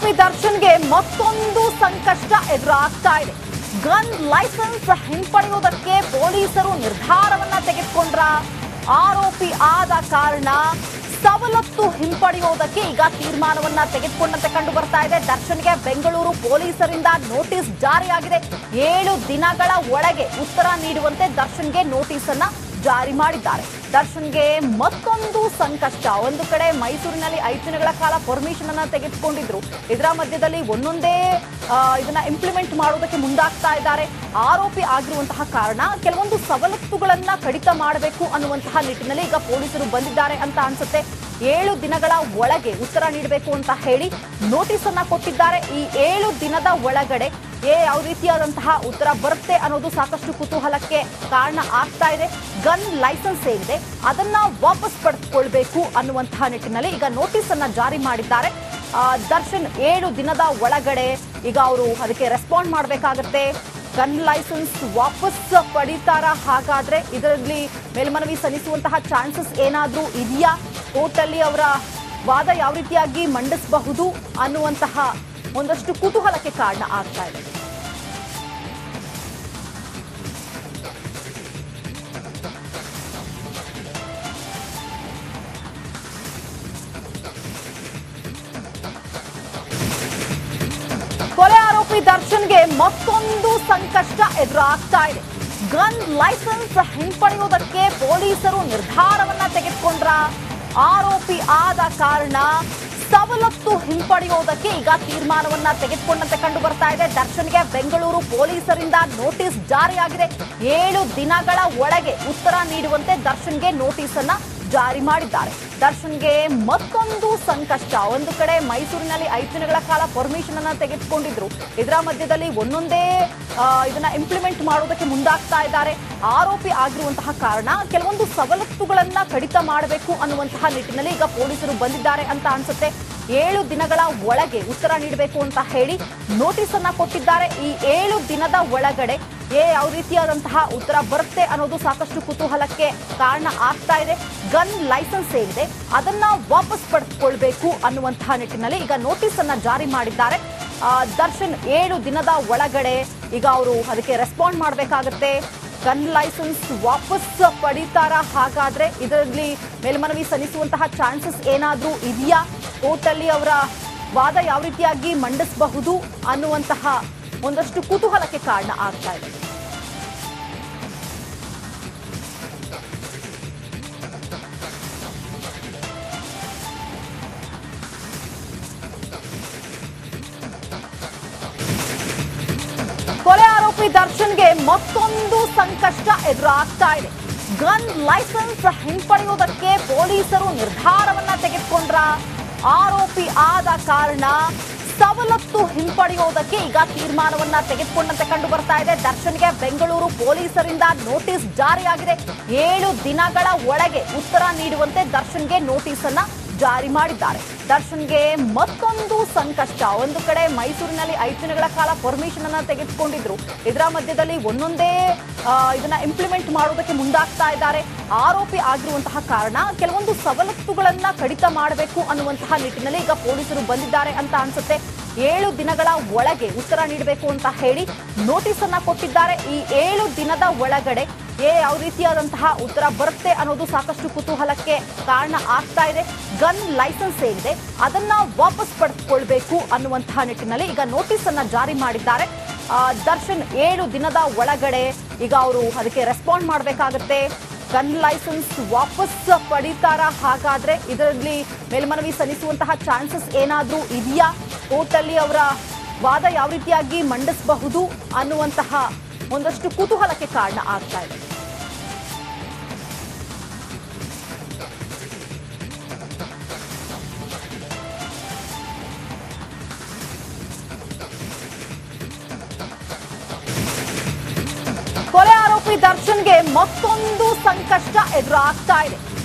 ಆರೋಪಿ ದರ್ಶನ್ಗೆ ಮತ್ತೊಂದು ಸಂಕಷ್ಟ ಎದುರಾಗ್ತಾ ಇದೆ. ಗನ್ ಲೈಸೆನ್ಸ್ ಹಿಂಪಡೆಯುವುದಕ್ಕೆ ಪೊಲೀಸರು ನಿರ್ಧಾರವನ್ನ ತೆಗೆದುಕೊಂಡ್ರ. ಆರೋಪಿ ಆದ ಕಾರಣ ಸವಲತ್ತು ಹಿಂಪಡೆಯುವುದಕ್ಕೆ ಈಗ ತೀರ್ಮಾನವನ್ನ ತೆಗೆದುಕೊಂಡಂತೆ ಕಂಡು ಬರ್ತಾ ಇದೆ. ದರ್ಶನ್ಗೆ ಬೆಂಗಳೂರು ಪೊಲೀಸರಿಂದ ನೋಟಿಸ್ ಜಾರಿಯಾಗಿದೆ. 7 ದಿನಗಳ ಒಳಗೆ ಉತ್ತರ ನೀಡುವಂತೆ ದರ್ಶನ್ಗೆ ನೋಟಿಸ್ ಅನ್ನ ಜಾರಿ ಮಾಡಿದ್ದಾರೆ. ದರ್ಶನ್ಗೆ ಮತ್ತೊಂದು ಸಂಕಷ್ಟ. ಒಂದು ಕಡೆ ಮೈಸೂರಿನಲ್ಲಿ 5 ದಿನಗಳ ಕಾಲ ಪರ್ಮಿಷನ್ ಅನ್ನ ತೆಗೆದುಕೊಂಡಿದ್ರು. ಇದರ ಮಧ್ಯದಲ್ಲಿ ಒಂದೊಂದೇ ಇದನ್ನ ಇಂಪ್ಲಿಮೆಂಟ್ ಮಾಡೋದಕ್ಕೆ ಮುಂದಾಗ್ತಾ ಇದ್ದಾರೆ. ಆರೋಪಿ ಆಗಿರುವಂತಹ ಕಾರಣ ಕೆಲವೊಂದು ಸವಲತ್ತುಗಳನ್ನ ಕಡಿತ ಮಾಡಬೇಕು ಅನ್ನುವಂತಹ ನಿಟ್ಟಿನಲ್ಲಿ ಈಗ ಪೊಲೀಸರು ಬಂದಿದ್ದಾರೆ ಅಂತ ಅನ್ಸುತ್ತೆ. 7 ದಿನಗಳ ಒಳಗೆ ಉತ್ತರ ನೀಡಬೇಕು ಅಂತ ಹೇಳಿ ನೋಟಿಸ್ ಅನ್ನ ಕೊಟ್ಟಿದ್ದಾರೆ. ಈ 7 ದಿನದ ಒಳಗಡೆ ಯಾವ ರೀತಿಯಾದಂತಹ ಉತ್ತರ ಬರುತ್ತೆ ಅನ್ನೋದು ಸಾಕಷ್ಟು ಕುತೂಹಲಕ್ಕೆ ಕಾರಣ ಆಗ್ತಾ ಇದೆ. ಗನ್ ಲೈಸೆನ್ಸ್ ಏನಿದೆ ಅದನ್ನ ವಾಪಸ್ ಪಡೆದುಕೊಳ್ಬೇಕು ಅನ್ನುವಂತಹ ನಿಟ್ಟಿನಲ್ಲಿ ಈಗ ನೋಟಿಸ್ ಅನ್ನ ಜಾರಿ ಮಾಡಿದ್ದಾರೆ. ದರ್ಶನ್ 7 ದಿನದ ಒಳಗಡೆ ಈಗ ಅವರು ಅದಕ್ಕೆ ರೆಸ್ಪಾಂಡ್ ಮಾಡಬೇಕಾಗತ್ತೆ. ಗನ್ ಲೈಸೆನ್ಸ್ ವಾಪಸ್ ಪಡಿತಾರ? ಹಾಗಾದ್ರೆ ಇದರಲ್ಲಿ ಮೇಲ್ಮನವಿ ಸಲ್ಲಿಸುವಂತಹ ಚಾನ್ಸಸ್ ಏನಾದ್ರೂ ಇದೆಯಾ? ಕೋರ್ಟಲ್ಲಿ ಅವರ ವಾದ ಯಾವ ರೀತಿಯಾಗಿ ಮಂಡಿಸಬಹುದು ಅನ್ನುವಂತಹ ಒಂದಷ್ಟು ಕುತೂಹಲಕ್ಕೆ ಕಾರಣ ಆಗ್ತಾ ಇದೆ. ಕೊಲೆ ಆರೋಪಿ ದರ್ಶನ್ಗೆ ಮತ್ತೊಂದು ಸಂಕಷ್ಟ ಎದುರಾಗ್ತಾ ಇದೆ. ಗನ್ ಲೈಸೆನ್ಸ್ ಹಿಂಪಡೆಯುವುದಕ್ಕೆ ಪೊಲೀಸರು ನಿರ್ಧಾರವನ್ನ ತೆಗೆದುಕೊಂಡ್ರ. ಆರೋಪಿ ಆದ ಕಾರಣ ಸವಲತ್ತು ಹಿಂಪಡೆಯುವುದಕ್ಕೆ ಈಗ ತೀರ್ಮಾನವನ್ನ ತೆಗೆದುಕೊಂಡಂತೆ ಕಂಡು ಬರ್ತಾ ಇದೆ. ದರ್ಶನ್ಗೆ ಬೆಂಗಳೂರು ಪೊಲೀಸರಿಂದ ನೋಟಿಸ್ ಜಾರಿಯಾಗಿದೆ. 7 ದಿನಗಳ ಒಳಗೆ ಉತ್ತರ ನೀಡುವಂತೆ ದರ್ಶನ್ಗೆ ನೋಟಿಸ್ ಅನ್ನ ಜಾರಿ ಮಾಡಿದ್ದಾರೆ. ದರ್ಶನ್ಗೆ ಮತ್ತೊಂದು ಸಂಕಷ್ಟ. ಒಂದು ಕಡೆ ಮೈಸೂರಿನಲ್ಲಿ 5 ದಿನಗಳ ಕಾಲ ಪರ್ಮಿಷನ್ ಅನ್ನ ತೆಗೆದುಕೊಂಡಿದ್ರು. ಇದರ ಮಧ್ಯದಲ್ಲಿ ಒಂದೊಂದೇ ಇದನ್ನ ಇಂಪ್ಲಿಮೆಂಟ್ ಮಾಡೋದಕ್ಕೆ ಮುಂದಾಗ್ತಾ ಇದ್ದಾರೆ. ಆರೋಪಿ ಆಗಿರುವಂತಹ ಕಾರಣ ಕೆಲವೊಂದು ಸವಲತ್ತುಗಳನ್ನ ಕಡಿತ ಮಾಡಬೇಕು ಅನ್ನುವಂತಹ ನಿಟ್ಟಿನಲ್ಲಿ ಈಗ ಪೊಲೀಸರು ಬಂದಿದ್ದಾರೆ ಅಂತ ಅನ್ಸುತ್ತೆ. 7 ದಿನಗಳ ಒಳಗೆ ಉತ್ತರ ನೀಡಬೇಕು ಅಂತ ಹೇಳಿ ನೋಟಿಸ್ ಅನ್ನ ಕೊಟ್ಟಿದ್ದಾರೆ. ಈ 7 ದಿನದ ಒಳಗಡೆ ಯಾವ ರೀತಿಯಾದಂತಹ ಉತ್ತರ ಬರುತ್ತೆ ಅನ್ನೋದು ಸಾಕಷ್ಟು ಕುತೂಹಲಕ್ಕೆ ಕಾರಣ ಆಗ್ತಾ ಇದೆ. ಗನ್ ಲೈಸೆನ್ಸ್ ಏನಿದೆ ಅದನ್ನ ವಾಪಸ್ ಪಡೆದುಕೊಳ್ಬೇಕು ಅನ್ನುವಂತಹ ನಿಟ್ಟಿನಲ್ಲಿ ಈಗ ನೋಟಿಸ್ ಅನ್ನ ಜಾರಿ ಮಾಡಿದ್ದಾರೆ. ದರ್ಶನ್ 7 ದಿನದ ಒಳಗಡೆ ಈಗ ಅವರು ಅದಕ್ಕೆ ರೆಸ್ಪಾಂಡ್ ಮಾಡಬೇಕಾಗತ್ತೆ. ಗನ್ ಲೈಸೆನ್ಸ್ ವಾಪಸ್ ಪಡಿತಾರ? ಹಾಗಾದ್ರೆ ಇದರಲ್ಲಿ ಮೇಲ್ಮನವಿ ಸಲ್ಲಿಸುವಂತಹ ಚಾನ್ಸಸ್ ಏನಾದ್ರೂ ಇದೆಯಾ? ಕೋರ್ಟಲ್ಲಿ ಅವರ ವಾದ ಯಾವ ರೀತಿಯಾಗಿ ಮಂಡಿಸಬಹುದು ಅನ್ನುವಂತಹ ಒಂದಷ್ಟು ಕುತೂಹಲಕ್ಕೆ ಕಾರಣ ಆಗ್ತಾ ಇದೆ. ಕೊಲೆ ಆರೋಪಿ ದರ್ಶನ್ಗೆ ಮತ್ತೊಂದು ಸಂಕಷ್ಟ ಎದುರಾಗ್ತಾ ಇದೆ. ಗನ್ ಲೈಸೆನ್ಸ್ ಹಿಂಪಡೆಯುವುದಕ್ಕೆ ಪೊಲೀಸರು ನಿರ್ಧಾರವನ್ನ ತೆಗೆದುಕೊಂಡ್ರ. ಆರೋಪಿ ಆದ ಕಾರಣ ಸವಲತ್ತು ಹಿಂಪಡೆಯುವುದಕ್ಕೆ ಈಗ ತೀರ್ಮಾನವನ್ನ ತೆಗೆದುಕೊಂಡಂತೆ ಕಂಡು ಬರ್ತಾ ಇದೆ. ದರ್ಶನ್ಗೆ ಬೆಂಗಳೂರು ಪೊಲೀಸರಿಂದ ನೋಟಿಸ್ ಜಾರಿಯಾಗಿದೆ. 7 ದಿನಗಳ ಒಳಗೆ ಉತ್ತರ ನೀಡುವಂತೆ ದರ್ಶನ್ಗೆ ನೋಟಿಸ್ ಅನ್ನ ಜಾರಿ ಮಾಡಿದ್ದಾರೆ. ದರ್ಶನ್ಗೆ ಮತ್ತೊಂದು ಸಂಕಷ್ಟ. ಒಂದು ಕಡೆ ಮೈಸೂರಿನಲ್ಲಿ 5 ದಿನಗಳ ಕಾಲ ಪರ್ಮಿಷನ್ ಅನ್ನ ತೆಗೆದುಕೊಂಡಿದ್ರು. ಇದರ ಮಧ್ಯದಲ್ಲಿ ಒಂದೊಂದೇ ಇದನ್ನ ಇಂಪ್ಲಿಮೆಂಟ್ ಮಾಡೋದಕ್ಕೆ ಮುಂದಾಗ್ತಾ ಇದ್ದಾರೆ. ಆರೋಪಿ ಆಗಿರುವಂತಹ ಕಾರಣ ಕೆಲವೊಂದು ಸವಲತ್ತುಗಳನ್ನ ಕಡಿತ ಮಾಡಬೇಕು ಅನ್ನುವಂತಹ ನಿಟ್ಟಿನಲ್ಲಿ ಈಗ ಪೊಲೀಸರು ಬಂದಿದ್ದಾರೆ ಅಂತ ಅನ್ಸುತ್ತೆ. 7 ದಿನಗಳ ಒಳಗೆ ಉತ್ತರ ನೀಡಬೇಕು ಅಂತ ಹೇಳಿ ನೋಟಿಸ್ ಅನ್ನ ಕೊಟ್ಟಿದ್ದಾರೆ. ಈ 7 ದಿನದ ಒಳಗಡೆ ಯಾವ ರೀತಿಯಾದಂತಹ ಉತ್ತರ ಬರುತ್ತೆ ಅನ್ನೋದು ಸಾಕಷ್ಟು ಕುತೂಹಲಕ್ಕೆ ಕಾರಣ ಆಗ್ತಾ ಇದೆ. ಗನ್ ಲೈಸೆನ್ಸ್ ಏನಿದೆ ಅದನ್ನ ವಾಪಸ್ ಪಡೆದುಕೊಳ್ಬೇಕು ಅನ್ನುವಂತಹ ನಿಟ್ಟಿನಲ್ಲಿ ಈಗ ನೋಟಿಸ್ ಅನ್ನ ಜಾರಿ ಮಾಡಿದ್ದಾರೆ. ದರ್ಶನ್ 7 ದಿನದ ಒಳಗಡೆ ಈಗ ಅವರು ಅದಕ್ಕೆ ರೆಸ್ಪಾಂಡ್ ಮಾಡಬೇಕಾಗತ್ತೆ. ಗನ್ ಲೈಸೆನ್ಸ್ ವಾಪಸ್ ಪಡಿತಾರ? ಹಾಗಾದ್ರೆ ಇದರಲ್ಲಿ ಮೇಲ್ಮನವಿ ಸಲ್ಲಿಸುವಂತಹ ಚಾನ್ಸಸ್ ಏನಾದ್ರೂ ಇದೆಯಾ? ಕೋರ್ಟಲ್ಲಿ ಅವರ ವಾದ ಯಾವ ರೀತಿಯಾಗಿ ಮಂಡಿಸಬಹುದು ಅನ್ನುವಂತಹ ಒಂದಷ್ಟು ಕುತೂಹಲಕ್ಕೆ ಕಾರಣ ಆಗ್ತಾ ಇದೆ. ಕೊಲೆ ಆರೋಪಿ ದರ್ಶನ್ಗೆ ಮತ್ತೊಂದು ಸಂಕಷ್ಟ ಎದುರಾಗ್ತಾ ಇದೆ.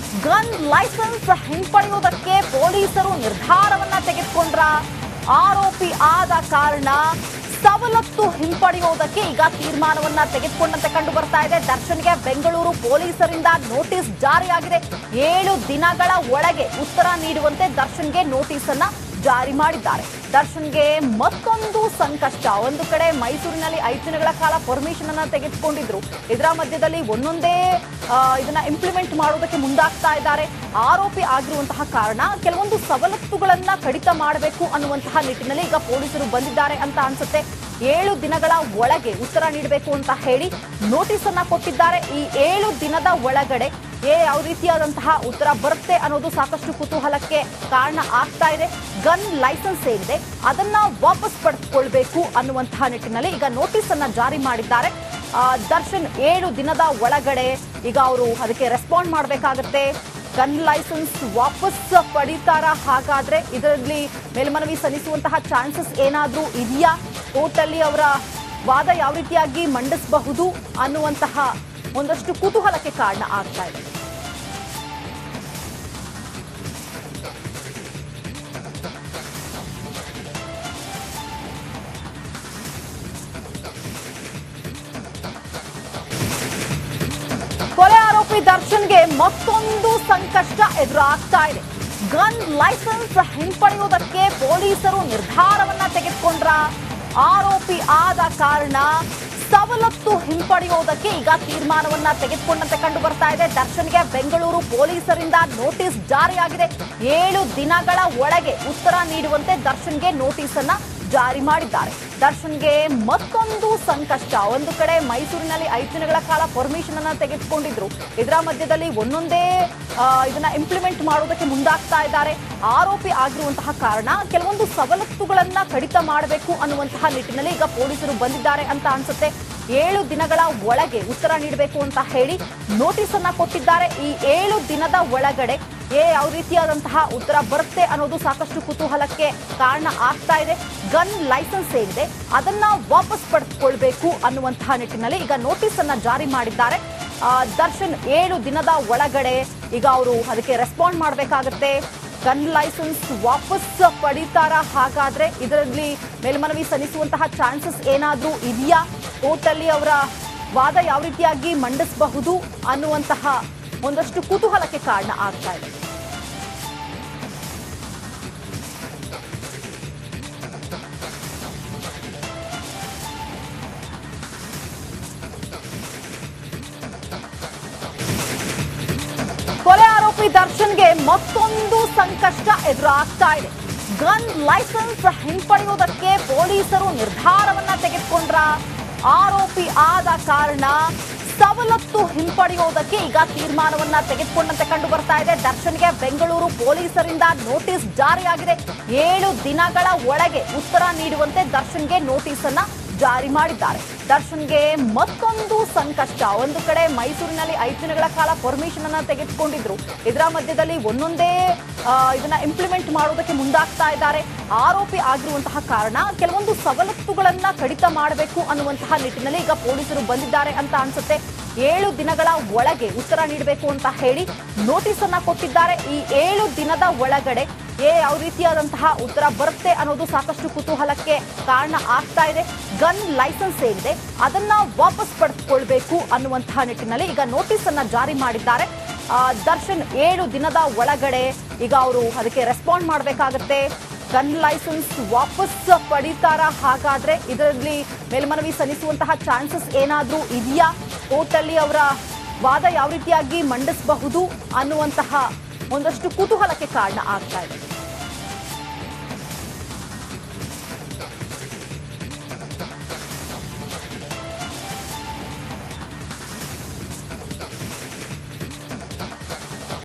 ಗನ್ ಲೈಸೆನ್ಸ್ ಹಿಂಪಡೆಯುವುದಕ್ಕೆ ಪೊಲೀಸರು ನಿರ್ಧಾರವನ್ನ ತೆಗೆದುಕೊಂಡ್ರ. ಆರೋಪಿ ಆದ ಕಾರಣ ಸವಲತ್ತು ಹಿಂಪಡೆಯುವುದಕ್ಕೆ ಈಗ ತೀರ್ಮಾನವನ್ನ ತೆಗೆದುಕೊಂಡಂತೆ ಕಂಡು ಬರ್ತಾ ಇದೆ. ದರ್ಶನ್ಗೆ ಬೆಂಗಳೂರು ಪೊಲೀಸರಿಂದ ನೋಟಿಸ್ ಜಾರಿಯಾಗಿದೆ. 7 ದಿನಗಳ ಒಳಗೆ ಉತ್ತರ ನೀಡುವಂತೆ ದರ್ಶನ್ಗೆ ನೋಟಿಸ್ ಅನ್ನ ಜಾರಿ ಮಾಡಿದ್ದಾರೆ. ದರ್ಶನ್ಗೆ ಮತ್ತೊಂದು ಸಂಕಷ್ಟ. ಒಂದು ಕಡೆ ಮೈಸೂರಿನಲ್ಲಿ 5 ದಿನಗಳ ಕಾಲ ಪರ್ಮಿಷನ್ ಅನ್ನ ತೆಗೆದುಕೊಂಡಿದ್ರು. ಇದರ ಮಧ್ಯದಲ್ಲಿ ಒಂದೊಂದೇ ಇದನ್ನ ಇಂಪ್ಲಿಮೆಂಟ್ ಮಾಡೋದಕ್ಕೆ ಮುಂದಾಗ್ತಾ ಇದ್ದಾರೆ. ಆರೋಪಿ ಆಗಿರುವಂತಹ ಕಾರಣ ಕೆಲವೊಂದು ಸವಲತ್ತುಗಳನ್ನ ಕಡಿತ ಮಾಡಬೇಕು ಅನ್ನುವಂತಹ ನಿಟ್ಟಿನಲ್ಲಿ ಈಗ ಪೊಲೀಸರು ಬಂದಿದ್ದಾರೆ ಅಂತ ಅನ್ಸುತ್ತೆ. 7 ದಿನಗಳ ಒಳಗೆ ಉತ್ತರ ನೀಡಬೇಕು ಅಂತ ಹೇಳಿ ನೋಟಿಸ್ ಅನ್ನ ಕೊಟ್ಟಿದ್ದಾರೆ. ಈ 7 ದಿನದ ಒಳಗಡೆ ಯಾವ ರೀತಿಯಾದಂತಹ ಉತ್ತರ ಬರುತ್ತೆ ಅನ್ನೋದು ಸಾಕಷ್ಟು ಕುತೂಹಲಕ್ಕೆ ಕಾರಣ ಆಗ್ತಾ ಇದೆ. ಗನ್ ಲೈಸೆನ್ಸ್ ಏನಿದೆ ಅದನ್ನ ವಾಪಸ್ ಪಡೆದುಕೊಳ್ಬೇಕು ಅನ್ನುವಂತಹ ನಿಟ್ಟಿನಲ್ಲಿ ಈಗ ನೋಟಿಸ್ ಅನ್ನ ಜಾರಿ ಮಾಡಿದ್ದಾರೆ. ದರ್ಶನ್ 7 ದಿನದ ಒಳಗಡೆ ಈಗ ಅವರು ಅದಕ್ಕೆ ರೆಸ್ಪಾಂಡ್ ಮಾಡಬೇಕಾಗತ್ತೆ. ಗನ್ ಲೈಸೆನ್ಸ್ ವಾಪಸ್ ಪಡಿತಾರಾ? ಹಾಗಾದ್ರೆ ಇದರಲ್ಲಿ ಮೇಲ್ಮನವಿ ಸಲ್ಲಿಸುವಂತಹ ಚಾನ್ಸಸ್ ಏನಾದ್ರೂ ಇದೆಯಾ? ಕೋರ್ಟಲ್ಲಿ ಅವರ ವಾದ ಯಾವ ರೀತಿಯಾಗಿ ಮಂಡಿಸಬಹುದು ಅನ್ನುವಂತಹ ಒಂದಷ್ಟು ಕುತೂಹಲಕ್ಕೆ ಕಾರಣ ಆಗ್ತಾ ಇದೆ. ಕೊಲೆ ಆರೋಪಿ ದರ್ಶನ್ಗೆ ಮತ್ತೊಂದು ಸಂಕಷ್ಟ ಎದುರಾಗ್ತಾ ಇದೆ. ಗನ್ ಲೈಸೆನ್ಸ್ ಹಿಂಪಡೆಯುವುದಕ್ಕೆ ಪೊಲೀಸರು ನಿರ್ಧಾರವನ್ನ ತೆಗೆದುಕೊಂಡ್ರ? ಆರೋಪಿ ಆದ ಕಾರಣ ಸವಲತ್ತು ಹಿಂಪಡೆಯುವುದಕ್ಕೆ ಈಗ ತೀರ್ಮಾನವನ್ನ ತೆಗೆದುಕೊಂಡಂತೆ ಕಂಡು ಬರ್ತಾ ಇದೆ. ದರ್ಶನ್ಗೆ ಬೆಂಗಳೂರು ಪೊಲೀಸರಿಂದ ನೋಟಿಸ್ ಜಾರಿಯಾಗಿದೆ. 7 ದಿನಗಳ ಒಳಗೆ ಉತ್ತರ ನೀಡುವಂತೆ ದರ್ಶನ್ಗೆ ನೋಟಿಸ್ ಅನ್ನ ಜಾರಿ ಮಾಡಿದ್ದಾರೆ. ದರ್ಶನ್ಗೆ ಮತ್ತೊಂದು ಸಂಕಷ್ಟ. ಒಂದು ಕಡೆ ಮೈಸೂರಿನಲ್ಲಿ 5 ದಿನಗಳ ಕಾಲ ಪರ್ಮಿಷನ್ ಅನ್ನ ತೆಗೆದುಕೊಂಡಿದ್ರು. ಇದರ ಮಧ್ಯದಲ್ಲಿ ಒಂದೊಂದೇ ಇದನ್ನ ಇಂಪ್ಲಿಮೆಂಟ್ ಮಾಡೋದಕ್ಕೆ ಮುಂದಾಗ್ತಾ ಇದ್ದಾರೆ. ಆರೋಪಿ ಆಗಿರುವಂತಹ ಕಾರಣ ಕೆಲವೊಂದು ಸವಲತ್ತುಗಳನ್ನ ಕಡಿತ ಮಾಡಬೇಕು ಅನ್ನುವಂತಹ ನಿಟ್ಟಿನಲ್ಲಿ ಈಗ ಪೊಲೀಸರು ಬಂದಿದ್ದಾರೆ ಅಂತ ಅನ್ಸುತ್ತೆ. 7 ದಿನಗಳ ಒಳಗೆ ಉತ್ತರ ನೀಡಬೇಕು ಅಂತ ಹೇಳಿ ನೋಟಿಸ್ ಅನ್ನ ಕೊಟ್ಟಿದ್ದಾರೆ. ಈ 7 ದಿನದ ಒಳಗಡೆ ಯಾವ ರೀತಿಯಾದಂತಹ ಉತ್ತರ ಬರುತ್ತೆ ಅನ್ನೋದು ಸಾಕಷ್ಟು ಕುತೂಹಲಕ್ಕೆ ಕಾರಣ ಆಗ್ತಾ ಇದೆ. ಗನ್ ಲೈಸೆನ್ಸ್ ಏನಿದೆ ಅದನ್ನ ವಾಪಸ್ ಪಡೆದುಕೊಳ್ಬೇಕು ಅನ್ನುವಂತಹ ನಿಟ್ಟಿನಲ್ಲಿ ಈಗ ನೋಟಿಸ್ ಅನ್ನ ಜಾರಿ ಮಾಡಿದ್ದಾರೆ. ದರ್ಶನ್ 7 ದಿನದ ಒಳಗಡೆ ಈಗ ಅವರು ಅದಕ್ಕೆ ರೆಸ್ಪಾಂಡ್ ಮಾಡಬೇಕಾಗತ್ತೆ. ಗನ್ ಲೈಸೆನ್ಸ್ ವಾಪಸ್ ಪಡಿತಾರಾ? ಹಾಗಾದ್ರೆ ಇದರಲ್ಲಿ ಮೇಲ್ಮನವಿ ಸಲ್ಲಿಸುವಂತಹ ಚಾನ್ಸಸ್ ಏನಾದ್ರೂ ಇದೆಯಾ? ಕೋರ್ಟಲ್ಲಿ ಅವರ ವಾದ ಯಾವ ರೀತಿಯಾಗಿ ಮಂಡಿಸಬಹುದು ಅನ್ನುವಂತಹ ಒಂದಷ್ಟು ಕುತೂಹಲಕ್ಕೆ ಕಾರಣ ಆಗ್ತಾ ಇದೆ. ಕೊಲೆ ಆರೋಪಿ ದರ್ಶನ್ಗೆ ಮತ್ತೊಂದು ಸಂಕಷ್ಟ ಎದುರಾಗ್ತಾ ಇದೆ. ಗನ್ ಲೈಸೆನ್ಸ್ ಹಿಂಪಡೆಯುವುದಕ್ಕೆ ಪೊಲೀಸರು ನಿರ್ಧಾರವನ್ನ ತೆಗೆದುಕೊಂಡ್ರ? ಆರೋಪಿ ಆದ ಕಾರಣ ಸವಲತ್ತು ಹಿಂಪಡೆಯುವುದಕ್ಕೆ ಈಗ ತೀರ್ಮಾನವನ್ನ ತೆಗೆದುಕೊಂಡಂತೆ ಕಂಡು ಬರ್ತಾ ಇದೆ. ದರ್ಶನ್ಗೆ ಬೆಂಗಳೂರು ಪೊಲೀಸರಿಂದ ನೋಟಿಸ್ ಜಾರಿಯಾಗಿದೆ. 7 ದಿನಗಳ ಒಳಗೆ ಉತ್ತರ ನೀಡುವಂತೆ ದರ್ಶನ್ಗೆ ನೋಟಿಸ್ ಅನ್ನ ಜಾರಿ ಮಾಡಿದ್ದಾರೆ. ದರ್ಶನ್ಗೆ ಮತ್ತೊಂದು ಸಂಕಷ್ಟ. ಒಂದು ಕಡೆ ಮೈಸೂರಿನಲ್ಲಿ 5 ದಿನಗಳ ಕಾಲ ಪರ್ಮಿಷನ್ ಅನ್ನ ತೆಗೆದುಕೊಂಡಿದ್ರು. ಇದರ ಮಧ್ಯದಲ್ಲಿ ಒಂದೊಂದೇ ಇದನ್ನ ಇಂಪ್ಲಿಮೆಂಟ್ ಮಾಡೋದಕ್ಕೆ ಮುಂದಾಗ್ತಾ ಇದ್ದಾರೆ. ಆರೋಪಿ ಆಗಿರುವಂತಹ ಕಾರಣ ಕೆಲವೊಂದು ಸವಲತ್ತುಗಳನ್ನ ಕಡಿತ ಮಾಡಬೇಕು ಅನ್ನುವಂತಹ ನಿಟ್ಟಿನಲ್ಲಿ ಈಗ ಪೊಲೀಸರು ಬಂದಿದ್ದಾರೆ ಅಂತ ಅನ್ಸುತ್ತೆ. 7 ದಿನಗಳ ಒಳಗೆ ಉತ್ತರ ನೀಡಬೇಕು ಅಂತ ಹೇಳಿ ನೋಟಿಸ್ ಅನ್ನ ಕೊಟ್ಟಿದ್ದಾರೆ. ಈ 7 ದಿನದ ಒಳಗಡೆ ಯಾವ ರೀತಿಯಾದಂತಹ ಉತ್ತರ ಬರುತ್ತೆ ಅನ್ನೋದು ಸಾಕಷ್ಟು ಕುತೂಹಲಕ್ಕೆ ಕಾರಣ ಆಗ್ತಾ ಇದೆ. ಗನ್ ಲೈಸೆನ್ಸ್ ಏನಿದೆ ಅದನ್ನ ವಾಪಸ್ ಪಡೆದುಕೊಳ್ಬೇಕು ಅನ್ನುವಂತಹ ನಿಟ್ಟಿನಲ್ಲಿ ಈಗ ನೋಟಿಸ್ ಅನ್ನ ಜಾರಿ ಮಾಡಿದ್ದಾರೆ. ದರ್ಶನ್ 7 ದಿನದ ಒಳಗಡೆ ಈಗ ಅವರು ಅದಕ್ಕೆ ರೆಸ್ಪಾಂಡ್ ಮಾಡಬೇಕಾಗತ್ತೆ. ಗನ್ ಲೈಸೆನ್ಸ್ ವಾಪಸ್ ಪಡಿತಾರಾ? ಹಾಗಾದ್ರೆ ಇದರಲ್ಲಿ ಮೇಲ್ಮನವಿ ಸಲ್ಲಿಸುವಂತಹ ಚಾನ್ಸಸ್ ಏನಾದ್ರೂ ಇದೆಯಾ? ಕೋರ್ಟಲ್ಲಿ ಅವರ ವಾದ ಯಾವ ರೀತಿಯಾಗಿ ಮಂಡಿಸಬಹುದು ಅನ್ನುವಂತಹ ಒಂದಷ್ಟು ಕುತೂಹಲಕ್ಕೆ ಕಾರಣ ಆಗ್ತಾ ಇದೆ.